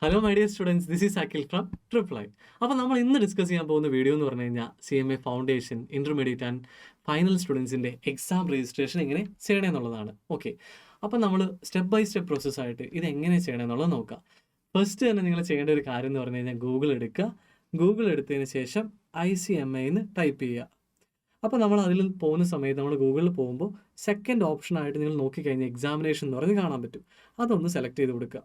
Hello my dear students, this is Akhil from Triple I. അപ്പോൾ നമ്മൾ ഇന്ന് ഡിസ്കസ് ചെയ്യാൻ പോകുന്ന വീഡിയോ എന്ന് പറഞ്ഞു കഴിഞ്ഞാൽ CMA foundation, intermediate and final സ്റ്റുഡൻസിൻ്റെ എക്സാം രജിസ്ട്രേഷൻ എങ്ങനെ ചെയ്യണമെന്നുള്ളതാണ്. ഓക്കെ, അപ്പോൾ നമ്മൾ സ്റ്റെപ്പ് ബൈ സ്റ്റെപ്പ് പ്രോസസ്സായിട്ട് ഇത് എങ്ങനെ ചെയ്യണമെന്നുള്ളത് നോക്കാം. ഫസ്റ്റ് തന്നെ നിങ്ങൾ ചെയ്യേണ്ട ഒരു കാര്യം എന്ന് പറഞ്ഞു കഴിഞ്ഞാൽ ഗൂഗിൾ എടുക്കുക. ഗൂഗിൾ എടുത്തതിന് ശേഷം ICMA എന്ന് ടൈപ്പ് ചെയ്യുക. അപ്പോൾ നമ്മൾ അതിൽ പോകുന്ന സമയത്ത് നമ്മൾ ഗൂഗിളിൽ പോകുമ്പോൾ സെക്കൻഡ് ഓപ്ഷനായിട്ട് നിങ്ങൾ നോക്കിക്കഴിഞ്ഞാൽ എക്സാമിനേഷൻ എന്ന് പറഞ്ഞ് കാണാൻ പറ്റും. അതൊന്ന് സെലക്ട് ചെയ്ത് കൊടുക്കുക.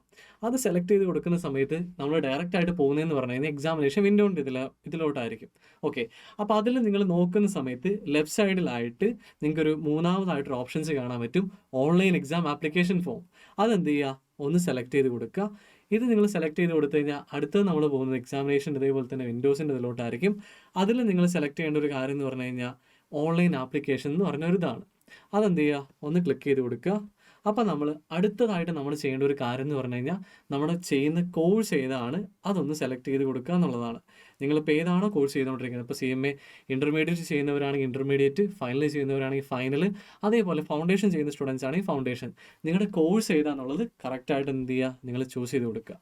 അത് സെലക്ട് ചെയ്ത് കൊടുക്കുന്ന സമയത്ത് നമ്മൾ ഡയറക്റ്റ് ആയിട്ട് പോകുന്നതെന്ന് പറഞ്ഞു കഴിഞ്ഞാൽ എക്സാമിനേഷൻ വിൻഡോൻ്റെ ഇതിലോട്ടായിരിക്കും. ഓക്കെ, അപ്പോൾ അതിൽ നിങ്ങൾ നോക്കുന്ന സമയത്ത് ലെഫ്റ്റ് സൈഡിലായിട്ട് നിങ്ങൾക്കൊരു മൂന്നാമതായിട്ടൊരു ഓപ്ഷൻസ് കാണാൻ പറ്റും, ഓൺലൈൻ എക്സാം ആപ്ലിക്കേഷൻ ഫോം. അതെന്ത് ചെയ്യുക, ഒന്ന് സെലക്ട് ചെയ്ത് കൊടുക്കുക. ഇത് നിങ്ങൾ സെലക്ട് ചെയ്ത് കൊടുത്തു കഴിഞ്ഞാൽ അടുത്തത് നമ്മൾ പോകുന്നത് എക്സാമിനേഷൻ ഇതേപോലെ തന്നെ വിൻഡോസിൻ്റെ ഇതിലോട്ടായിരിക്കും. അതിൽ നിങ്ങൾ സെലക്ട് ചെയ്യേണ്ട ഒരു കാര്യം എന്ന് പറഞ്ഞു കഴിഞ്ഞാൽ ഓൺലൈൻ ആപ്ലിക്കേഷൻ എന്ന് പറഞ്ഞ ഒരു ഇതാണ്. അതെന്ത് ചെയ്യുക, ഒന്ന് ക്ലിക്ക് ചെയ്ത് കൊടുക്കുക. അപ്പോൾ നമ്മൾ അടുത്തതായിട്ട് നമ്മൾ ചെയ്യേണ്ട ഒരു കാര്യം എന്ന് പറഞ്ഞു കഴിഞ്ഞാൽ നമ്മുടെ ചെയ്യുന്ന കോഴ്സ് ഏതാണ് അതൊന്ന് സെലക്ട് ചെയ്ത് കൊടുക്കുക എന്നുള്ളതാണ്. നിങ്ങളിപ്പോൾ ഏതാണോ കോഴ്സ് ചെയ്തുകൊണ്ടിരിക്കുന്നത്, ഇപ്പോൾ CMA ഇൻ്റർമീഡിയറ്റ് ചെയ്യുന്നവരാണെങ്കിൽ ഇൻ്റർമീഡിയറ്റ്, ഫൈനൽ ചെയ്യുന്നവരാണെങ്കിൽ ഫൈനൽ, അതേപോലെ ഫൗണ്ടേഷൻ ചെയ്യുന്ന സ്റ്റുഡൻസ് ആണെങ്കിൽ ഫൗണ്ടേഷൻ. നിങ്ങളുടെ കോഴ്സ് ഏതാണെന്നുള്ളത് കറക്റ്റായിട്ട് എന്ത് ചെയ്യുക, നിങ്ങൾ ചൂസ് ചെയ്ത് കൊടുക്കുക.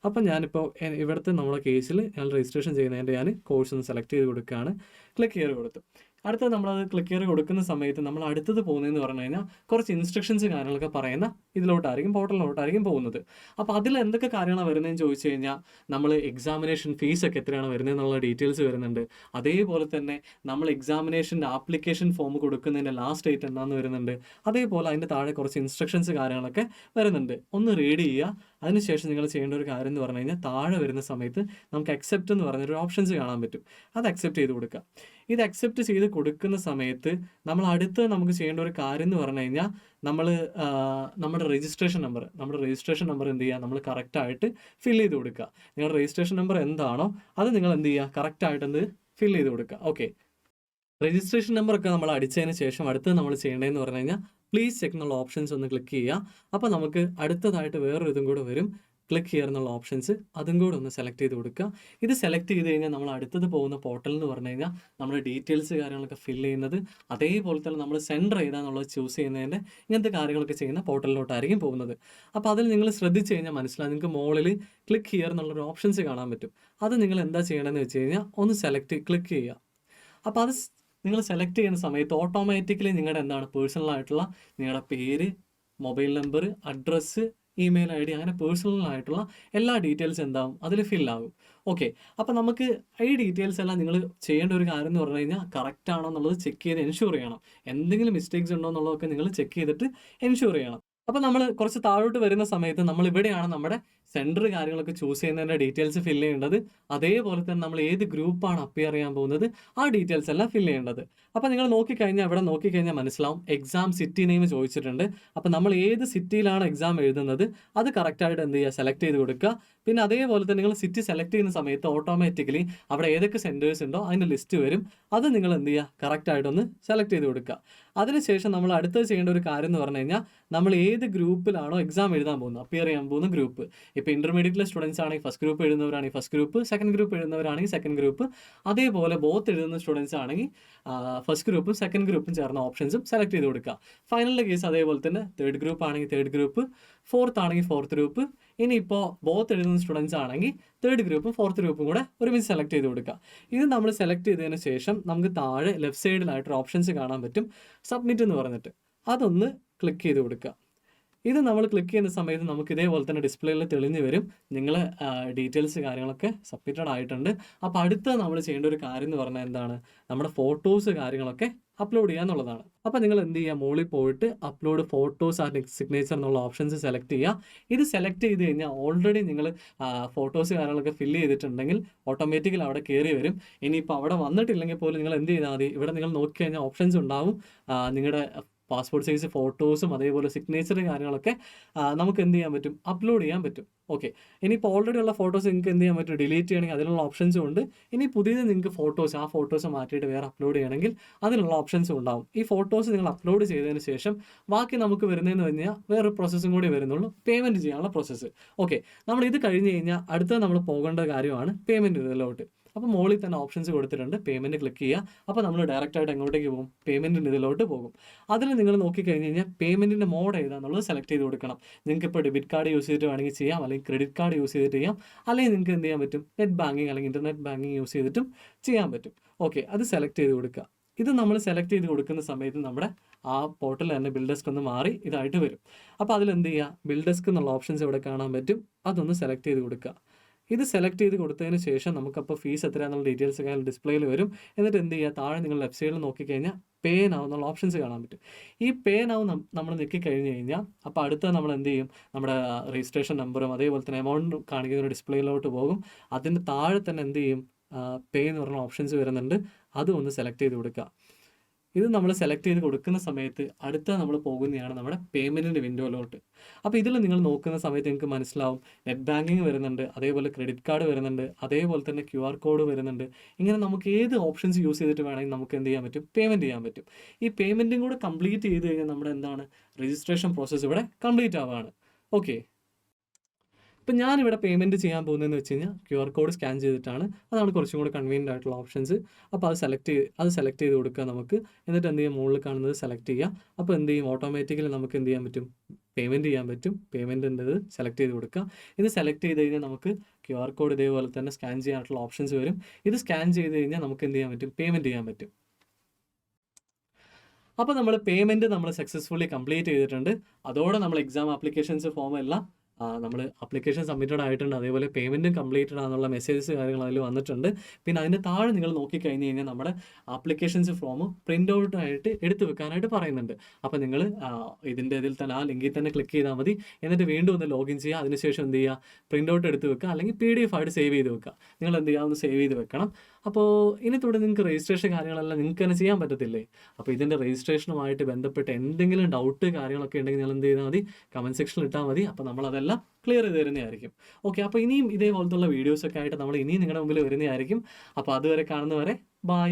അപ്പം ഞാനിപ്പോൾ ഇവിടുത്തെ നമ്മുടെ കേസിൽ ഞാൻ രജിസ്ട്രേഷൻ ചെയ്യുന്നതിൻ്റെ ഞാൻ കോഴ്സ് ഒന്ന് സെലക്ട് ചെയ്ത് കൊടുക്കുകയാണ്. ക്ലിക്ക് ചെയ്ത് കൊടുത്തു. അടുത്തത് നമ്മളത് ക്ലിക്ക് ചെയ്ത് കൊടുക്കുന്ന സമയത്ത് നമ്മൾ അടുത്തത് പോകുന്നതെന്ന് പറഞ്ഞു കഴിഞ്ഞാൽ കുറച്ച് ഇൻസ്ട്രക്ഷൻസ് കാര്യങ്ങളൊക്കെ പറയുന്ന ഇതിലോട്ടായിരിക്കും, പോർട്ടലിലോട്ടായിരിക്കും പോകുന്നത്. അപ്പോൾ അതിൽ എന്തൊക്കെ കാര്യങ്ങളാണ് വരുന്നതെന്ന് ചോദിച്ചു കഴിഞ്ഞാൽ നമ്മൾ എക്സാമിനേഷൻ ഫീസൊക്കെ എത്രയാണ് വരുന്നതെന്നുള്ള ഡീറ്റെയിൽസ് വരുന്നുണ്ട്. അതേപോലെ തന്നെ നമ്മൾ എക്സാമിനേഷൻ്റെ ആപ്ലിക്കേഷൻ ഫോം കൊടുക്കുന്നതിൻ്റെ ലാസ്റ്റ് ഡേറ്റ് എന്താണെന്ന് വരുന്നുണ്ട്. അതേപോലെ അതിൻ്റെ താഴെ കുറച്ച് ഇൻസ്ട്രക്ഷൻസ് കാര്യങ്ങളൊക്കെ വരുന്നുണ്ട്. ഒന്ന് റീഡ് ചെയ്യുക. അതിനുശേഷം നിങ്ങൾ ചെയ്യേണ്ട ഒരു കാര്യം എന്ന് പറഞ്ഞു കഴിഞ്ഞാൽ താഴെ വരുന്ന സമയത്ത് നമുക്ക് അക്സെപ്റ്റ് എന്ന് പറഞ്ഞൊരു ഓപ്ഷൻസ് കാണാൻ പറ്റും. അത് അക്സെപ്റ്റ് ചെയ്ത് കൊടുക്കുക. ഇത് അക്സെപ്റ്റ് ചെയ്ത് കൊടുക്കുന്ന സമയത്ത് നമ്മൾ അടുത്ത് നമുക്ക് ചെയ്യേണ്ട ഒരു കാര്യം എന്ന് പറഞ്ഞു കഴിഞ്ഞാൽ നമ്മുടെ രജിസ്ട്രേഷൻ നമ്പർ എന്ത് ചെയ്യുക, നമ്മൾ കറക്റ്റായിട്ട് ഫിൽ ചെയ്ത് കൊടുക്കുക. നിങ്ങളുടെ രജിസ്ട്രേഷൻ നമ്പർ എന്താണോ അത് നിങ്ങൾ എന്ത് ചെയ്യുക, കറക്റ്റായിട്ട് ഫിൽ ചെയ്ത് കൊടുക്കുക. ഓക്കെ, രജിസ്ട്രേഷൻ നമ്പറൊക്കെ നമ്മൾ അടിച്ചതിന് ശേഷം അടുത്ത് നമ്മൾ ചെയ്യേണ്ടതെന്ന് പറഞ്ഞു കഴിഞ്ഞാൽ പ്ലീസ് ചെക്ക് എന്നുള്ള ഓപ്ഷൻസ് ഒന്ന് ക്ലിക്ക് ചെയ്യുക. അപ്പോൾ നമുക്ക് അടുത്തതായിട്ട് വേറൊരു ഇതും കൂടെ വരും, ക്ലിക്ക് ചെയ്യുക എന്നുള്ള ഓപ്ഷൻസ്. അതും കൂടെ ഒന്ന് സെലക്ട് ചെയ്ത് കൊടുക്കുക. ഇത് സെലക്ട് ചെയ്ത് കഴിഞ്ഞാൽ നമ്മൾ അടുത്തത് പോകുന്ന പോർട്ടൽ എന്ന് പറഞ്ഞു കഴിഞ്ഞാൽ നമ്മുടെ ഡീറ്റെയിൽസ് കാര്യങ്ങളൊക്കെ ഫില്ല് ചെയ്യുന്നത്, അതേപോലെ തന്നെ നമ്മൾ സെൻഡർ ചെയ്താന്നുള്ളത് ചൂസ് ചെയ്യുന്നതിൻ്റെ ഇങ്ങനത്തെ കാര്യങ്ങളൊക്കെ ചെയ്യുന്ന പോർട്ടലിലോട്ടായിരിക്കും പോകുന്നത്. അപ്പോൾ അതിൽ നിങ്ങൾ ശ്രദ്ധിച്ച് കഴിഞ്ഞാൽ മനസ്സിലാവും, നിങ്ങൾക്ക് മുകളിൽ ക്ലിക്ക് ചെയ്യുക എന്നുള്ളൊരു ഓപ്ഷൻസ് കാണാൻ പറ്റും. അത് നിങ്ങൾ എന്താ ചെയ്യണമെന്ന് വെച്ച് കഴിഞ്ഞാൽ ഒന്ന് ക്ലിക്ക് ചെയ്യുക. അപ്പോൾ അത് നിങ്ങൾ സെലക്ട് ചെയ്യുന്ന സമയത്ത് ഓട്ടോമാറ്റിക്കലി നിങ്ങളുടെ എന്താണ് പേഴ്സണലായിട്ടുള്ള നിങ്ങളുടെ പേര്, mobile number, address, email ID, അങ്ങനെ പേഴ്സണലായിട്ടുള്ള എല്ലാ ഡീറ്റെയിൽസ് എന്താവും അതിൽ ഫില്ലാകും. ഓക്കെ, അപ്പോൾ നമുക്ക് ഈ ഡീറ്റെയിൽസ് എല്ലാം നിങ്ങൾ ചെയ്യേണ്ട ഒരു കാര്യം എന്ന് പറഞ്ഞു കഴിഞ്ഞാൽ കറക്റ്റ് ആണോ എന്നുള്ളത് ചെക്ക് ചെയ്ത് എൻഷുർ ചെയ്യണം. എന്തെങ്കിലും മിസ്റ്റേക്സ് ഉണ്ടോ എന്നുള്ളതൊക്കെ നിങ്ങൾ ചെക്ക് ചെയ്തിട്ട് എൻഷുർ ചെയ്യണം. അപ്പോൾ നമ്മൾ കുറച്ച് താഴോട്ട് വരുന്ന സമയത്ത് നമ്മൾ ഇവിടെയാണ് നമ്മുടെ സെൻറ്റർ കാര്യങ്ങളൊക്കെ ചൂസ് ചെയ്യുന്നതിൻ്റെ ഡീറ്റെയിൽസ് ഫില്ല് ചെയ്യേണ്ടത്. അതേപോലെ തന്നെ നമ്മൾ ഏത് ഗ്രൂപ്പാണ് അപ്പിയർ ചെയ്യാൻ പോകുന്നത് ആ ഡീറ്റെയിൽസ് എല്ലാം ഫില്ല് ചെയ്യേണ്ടത്. അപ്പോൾ നിങ്ങൾ ഇവിടെ നോക്കിക്കഴിഞ്ഞാൽ മനസ്സിലാവും എക്സാം സിറ്റി നെയിം ചോദിച്ചിട്ടുണ്ട്. അപ്പോൾ നമ്മൾ ഏത് സിറ്റിയിലാണ് എക്സാം എഴുതുന്നത് അത് കറക്റ്റായിട്ട് എന്ത് ചെയ്യുക, സെലക്ട് ചെയ്ത് കൊടുക്കുക. പിന്നെ അതേപോലെ തന്നെ നിങ്ങൾ സിറ്റി സെലക്ട് ചെയ്യുന്ന സമയത്ത് ഓട്ടോമാറ്റിക്കലി അവിടെ ഏതൊക്കെ സെൻറ്റേഴ്സ് ഉണ്ടോ അതിൻ്റെ ലിസ്റ്റ് വരും. അത് നിങ്ങൾ എന്ത് ചെയ്യുക, കറക്റ്റായിട്ടൊന്ന് സെലക്ട് ചെയ്ത് കൊടുക്കുക. അതിനുശേഷം നമ്മൾ അടുത്തത് ചെയ്യേണ്ട ഒരു കാര്യം എന്ന് പറഞ്ഞു കഴിഞ്ഞാൽ നമ്മൾ ഏത് ഗ്രൂപ്പിലാണോ എക്സാം എഴുതാൻ പോകുന്നത്, അപ്പിയർ ചെയ്യാൻ പോകുന്ന ഗ്രൂപ്പ്. ഇപ്പോൾ ഇൻ്റർമീഡിയറ്റിലെ സ്റ്റുഡൻസ് ആണെങ്കിൽ ഫസ്റ്റ് ഗ്രൂപ്പ് എഴുതുന്നവരാണെങ്കിൽ ഫസ്റ്റ് ഗ്രൂപ്പ്, സെക്കൻഡ് ഗ്രൂപ്പ് എഴുതുന്നവരാണെങ്കിൽ സെക്കൻഡ് ഗ്രൂപ്പ്, അതേപോലെ ബോത്ത് എഴുതുന്ന സ്റ്റുഡൻസ് ആണെങ്കിൽ ഫസ്റ്റ് ഗ്രൂപ്പും സെക്കൻഡ് ഗ്രൂപ്പും ചേർന്ന ഓപ്ഷൻസും സെലക്ട് ചെയ്ത് കൊടുക്കുക. ഫൈനലിൻ്റെ കേസ് അതേപോലെ തന്നെ തേർഡ് ഗ്രൂപ്പ് ആണെങ്കിൽ തേർഡ് ഗ്രൂപ്പ്, ഫോർത്ത് ആണെങ്കിൽ ഫോർത്ത് ഗ്രൂപ്പ്. ഇനിയിപ്പോൾ ബോത്ത് എഴുതുന്ന സ്റ്റുഡൻസ് ആണെങ്കിൽ തേർഡ് ഗ്രൂപ്പും ഫോർത്ത് ഗ്രൂപ്പും കൂടെ ഒരുമിച്ച് സെലക്ട് ചെയ്ത് കൊടുക്കുക. ഇത് നമ്മൾ സെലക്ട് ചെയ്തതിന് ശേഷം നമുക്ക് താഴെ ലെഫ്റ്റ് സൈഡിലായിട്ടൊരു ഓപ്ഷൻസ് കാണാൻ പറ്റും, സബ്മിറ്റ് എന്ന് പറഞ്ഞിട്ട്. അതൊന്ന് ക്ലിക്ക് ചെയ്ത് കൊടുക്കുക. ഇത് നമ്മൾ ക്ലിക്ക് ചെയ്യുന്ന സമയത്ത് നമുക്ക് ഇതേപോലെ തന്നെ ഡിസ്പ്ലേയിൽ തെളിഞ്ഞ് വരും നിങ്ങളെ ഡീറ്റെയിൽസ് കാര്യങ്ങളൊക്കെ സബ്മിറ്റഡ് ആയിട്ടുണ്ട്. അപ്പോൾ അടുത്ത നമ്മൾ ചെയ്യേണ്ട ഒരു കാര്യം എന്ന് പറഞ്ഞാൽ എന്താണ്, നമ്മുടെ ഫോട്ടോസ് കാര്യങ്ങളൊക്കെ അപ്ലോഡ് ചെയ്യുക എന്നുള്ളതാണ്. അപ്പോൾ നിങ്ങൾ എന്ത് ചെയ്യുക, മുകളിൽ പോയിട്ട് അപ്ലോഡ് ഫോട്ടോസ് ആൻഡ് സിഗ്നേച്ചർ എന്നുള്ള ഓപ്ഷൻസ് സെലക്ട് ചെയ്യുക. ഇത് സെലക്ട് ചെയ്ത് കഴിഞ്ഞാൽ ഓൾറെഡി നിങ്ങൾ ഫോട്ടോസ് കാര്യങ്ങളൊക്കെ ഫില്ല് ചെയ്തിട്ടുണ്ടെങ്കിൽ ഓട്ടോമാറ്റിക്കലി അവിടെ കയറി വരും. ഇനിയിപ്പോൾ അവിടെ വന്നിട്ടില്ലെങ്കിൽ പോലും നിങ്ങൾ എന്ത് ചെയ്താൽ മതി, ഇവിടെ നിങ്ങൾ നോക്കി കഴിഞ്ഞാൽ ഓപ്ഷൻസ് ഉണ്ടാവും. നിങ്ങളുടെ പാസ്പോർട്ട് സൈസ് ഫോട്ടോസും അതേപോലെ സിഗ്നേച്ചർ കാര്യങ്ങളൊക്കെ നമുക്ക് എന്ത് ചെയ്യാൻ പറ്റും, അപ്ലോഡ് ചെയ്യാൻ പറ്റും. ഓക്കെ, ഇനിയിപ്പോൾ ഓൾറെഡി ഉള്ള ഫോട്ടോസ് നിങ്ങൾക്ക് എന്ത് ചെയ്യാൻ പറ്റും, ഡിലീറ്റ് ചെയ്യണമെങ്കിൽ അതിനുള്ള ഓപ്ഷൻസും ഉണ്ട്. ഇനി പുതിയത് നിങ്ങൾക്ക് ആ ഫോട്ടോസ് മാറ്റിയിട്ട് വേറെ അപ്ലോഡ് ചെയ്യണമെങ്കിൽ അതിനുള്ള ഓപ്ഷൻസും ഉണ്ടാവും. ഈ ഫോട്ടോസ് നിങ്ങൾ അപ്ലോഡ് ചെയ്തതിന് ശേഷം ബാക്കി നമുക്ക് വരുന്നതെന്ന് പറഞ്ഞാൽ വേറൊരു പ്രോസസ്സും കൂടി വരുന്നുള്ളൂ, പേയ്മെൻറ്റ് ചെയ്യാനുള്ള പ്രോസസ്സ്. ഓക്കെ, നമ്മൾ ഇത് കഴിഞ്ഞ് കഴിഞ്ഞാൽ അടുത്ത നമ്മൾ പോകേണ്ട കാര്യമാണ് പേയ്മെൻറ്റ് ഇതിലോട്ട്. അപ്പോൾ മുകളിൽ തന്നെ ഓപ്ഷൻസ് കൊടുത്തിട്ടുണ്ട്. പേയ്മെൻറ്റ് ക്ലിക്ക് ചെയ്യുക. അപ്പോൾ നമ്മൾ ഡയറക്റ്റായിട്ട് എങ്ങോട്ടേക്ക് പോകും? പേയ്മെൻറ്റിൻ്റെ ഇതിലോട്ട് പോകും. അതിൽ നിങ്ങൾ നോക്കിക്കഴിഞ്ഞ് കഴിഞ്ഞാൽ പേയ്മെൻറ്റിൻ്റെ മോഡ് ഏതാണെന്നുള്ളത് സെലക്ട് ചെയ്ത് കൊടുക്കണം. നിങ്ങൾക്ക് ഇപ്പോൾ ഡെബിറ്റ് കാർഡ് യൂസ് ചെയ്തിട്ട് വേണമെങ്കിൽ ചെയ്യാം, അല്ലെങ്കിൽ ക്രെഡിറ്റ് കാർഡ് യൂസ് ചെയ്തിട്ട് ചെയ്യാം, അല്ലെങ്കിൽ നിങ്ങൾക്ക് എന്ത് ചെയ്യാൻ പറ്റും? നെറ്റ് ബാങ്കിങ് അല്ലെങ്കിൽ ഇൻ്റർനെറ്റ് ബാങ്കിങ് യൂസ് ചെയ്തിട്ടും ചെയ്യാൻ പറ്റും. ഓക്കെ, അത് സെലക്ട് ചെയ്ത് കൊടുക്കുക. ഇത് നമ്മൾ സെലക്ട് ചെയ്ത് കൊടുക്കുന്ന സമയത്ത് നമ്മുടെ ആ പോർട്ടൽ തന്നെ ബിൽ ഡെസ്ക് ഒന്ന് മാറി ഇതായിട്ട് വരും. അപ്പോൾ അതിലെന്ത് ചെയ്യുക? ബിൽ ഡെസ്ക് എന്നുള്ള ഓപ്ഷൻസ് ഇവിടെ കാണാൻ പറ്റും. അതൊന്ന് സെലക്ട് ചെയ്ത് കൊടുക്കുക. ഇത് സെലക്ട് ചെയ്ത് കൊടുത്തതിന് ശേഷം നമുക്കപ്പോൾ ഫീസ് എത്രയാണെന്നുള്ള ഡീറ്റെയിൽസ് ഒക്കെ ഡിസ്പ്ലേയിൽ വരും. എന്നിട്ട് എന്ത് ചെയ്യുക? താഴെ നിങ്ങൾ ലെഫ്റ്റ് സൈഡിൽ നോക്കിക്കഴിഞ്ഞാൽ പേ നൗ എന്നുള്ള ഓപ്ഷൻസ് കാണാൻ പറ്റും. ഈ പേ നൗ നമ്മൾ ഞെക്കി കഴിഞ്ഞ് കഴിഞ്ഞാൽ അപ്പോൾ അടുത്ത നമ്മൾ എന്ത് ചെയ്യും? നമ്മുടെ രജിസ്ട്രേഷൻ നമ്പറും അതേപോലെ തന്നെ എമൗണ്ട് കാണിക്കുന്ന ഒരു ഡിസ്പ്ലേയിലോട്ട് പോകും. അതിൻ്റെ താഴെ തന്നെ എന്ത് ചെയ്യും? പേ എന്ന് പറഞ്ഞ ഓപ്ഷൻസ് വരുന്നുണ്ട്. അതും ഒന്ന് സെലക്ട് ചെയ്ത് കൊടുക്കുക. ഇത് നമ്മൾ സെലക്ട് ചെയ്ത് കൊടുക്കുന്ന സമയത്ത് അടുത്ത നമ്മൾ പോകുന്നതാണ് നമ്മുടെ പേയ്മെൻറ്റിൻ്റെ വിൻഡോയിലോട്ട്. അപ്പോൾ ഇതിൽ നിങ്ങൾ നോക്കുന്ന സമയത്ത് നിങ്ങൾക്ക് മനസ്സിലാവും നെറ്റ് ബാങ്കിങ് വരുന്നുണ്ട്, അതേപോലെ ക്രെഡിറ്റ് കാർഡ് വരുന്നുണ്ട്, അതേപോലെ തന്നെ QR കോഡ് വരുന്നുണ്ട്. ഇങ്ങനെ നമുക്ക് ഏത് ഓപ്ഷൻസ് യൂസ് ചെയ്തിട്ട് വേണമെങ്കിൽ നമുക്ക് എന്ത് ചെയ്യാൻ പറ്റും? പേയ്മെൻറ്റ് ചെയ്യാൻ പറ്റും. ഈ പേയ്മെൻറ്റും കൂടെ കംപ്ലീറ്റ് ചെയ്ത് കഴിഞ്ഞാൽ നമ്മുടെ എന്താണ് രജിസ്ട്രേഷൻ പ്രോസസ്സ് ഇവിടെ കംപ്ലീറ്റ് ആവുകയാണ്. ഓക്കെ, ഇപ്പം ഞാനിവിടെ പേയ്മെൻറ്റ് ചെയ്യാൻ പോകുന്നതെന്ന് വെച്ച് കഴിഞ്ഞാൽ QR കോഡ് സ്കാൻ ചെയ്തിട്ടാണ്. അതാണ് കുറച്ചും കൂടെ കൺവീനിയൻ്റ് ആയിട്ടുള്ള ഓപ്ഷൻസ്. അപ്പോൾ അത് സെലക്ട് ചെയ്ത് കൊടുക്കുക നമുക്ക്. എന്നിട്ട് എന്ത് ചെയ്യും? മുകളിൽ കാണുന്നത് സെലക്ട് ചെയ്യുക. അപ്പോൾ എന്ത് ചെയ്യും? ഓട്ടോമാറ്റിക്കലി നമുക്ക് എന്ത് ചെയ്യാൻ പറ്റും? പേയ്മെൻറ്റ് ചെയ്യാൻ പറ്റും. പേയ്മെൻറ്റിൻ്റെത് സെലക്ട് ചെയ്ത് കൊടുക്കുക. ഇത് സെലക്ട് ചെയ്ത് കഴിഞ്ഞാൽ നമുക്ക് QR കോഡ് ഇതേപോലെ തന്നെ സ്കാൻ ചെയ്യാനായിട്ടുള്ള ഓപ്ഷൻസ് വരും. ഇത് സ്കാൻ ചെയ്ത് കഴിഞ്ഞാൽ നമുക്ക് എന്ത് ചെയ്യാൻ പറ്റും? പേയ്മെൻറ്റ് ചെയ്യാൻ പറ്റും. അപ്പോൾ നമ്മൾ പേയ്മെൻറ്റ് നമ്മൾ സക്സസ്ഫുള്ളി കംപ്ലീറ്റ് ചെയ്തിട്ടുണ്ട്. അതോടെ നമ്മൾ എക്സാം ആപ്ലിക്കേഷൻസ് ഫോം എല്ലാം നമ്മൾ ആപ്ലിക്കേഷൻ സബ്മിറ്റഡ് ആയിട്ടുണ്ട്. അതേപോലെ പേയ്മെൻറ്റും കംപ്ലീറ്റഡ് ആണെന്നുള്ള മെസ്സേജസ് കാര്യങ്ങൾ അതിൽ വന്നിട്ടുണ്ട്. പിന്നെ അതിൻ്റെ താഴെ നിങ്ങൾ നോക്കിക്കഴിഞ്ഞ് കഴിഞ്ഞാൽ നമ്മുടെ ആപ്ലിക്കേഷൻസ് ഫോം പ്രിൻ്റ് ഔട്ടായിട്ട് എടുത്ത് വെക്കാനായിട്ട് പറയുന്നുണ്ട്. അപ്പോൾ നിങ്ങൾ ഇതിൻ്റെ ഇതിൽ തന്നെ ആ ലിങ്കിൽ തന്നെ ക്ലിക്ക് ചെയ്താൽ മതി. എന്നിട്ട് വീണ്ടും ഒന്ന് ലോഗിൻ ചെയ്യുക. അതിനുശേഷം എന്ത് ചെയ്യുക? പ്രിൻ്റ് ഔട്ട് എടുത്ത് വെക്കുക, അല്ലെങ്കിൽ PDF ആയിട്ട് സേവ് ചെയ്ത് വെക്കുക. നിങ്ങൾ എന്ത് ചെയ്യുക? ഒന്ന് സേവ് ചെയ്ത് വെക്കണം. അപ്പോൾ ഇനി തുടർന്ന് നിങ്ങൾക്ക് രജിസ്ട്രേഷൻ കാര്യങ്ങളെല്ലാം നിങ്ങൾക്ക് തന്നെ ചെയ്യാൻ പറ്റത്തില്ലേ? അപ്പോൾ ഇതിൻ്റെ രജിസ്ട്രേഷനുമായിട്ട് ബന്ധപ്പെട്ട് എന്തെങ്കിലും ഡൗട്ട് കാര്യങ്ങളൊക്കെ ഉണ്ടെങ്കിൽ നിങ്ങൾ എന്ത് ചെയ്താൽ മതി? കമൻറ്റ് സെക്ഷനിൽ ഇട്ടാൽ മതി. അപ്പോൾ നമ്മളതെല്ലാം ക്ലിയർ ചെയ്ത് തരുന്നതായിരിക്കും. ഓക്കെ, അപ്പോൾ ഇനിയും ഇതേപോലത്തുള്ള വീഡിയോസൊക്കെ ആയിട്ട് നമ്മൾ ഇനിയും നിങ്ങളുടെ മുമ്പിൽ വരുന്നതായിരിക്കും. അപ്പോൾ അതുവരെ കാണുന്നവരെ ബൈ.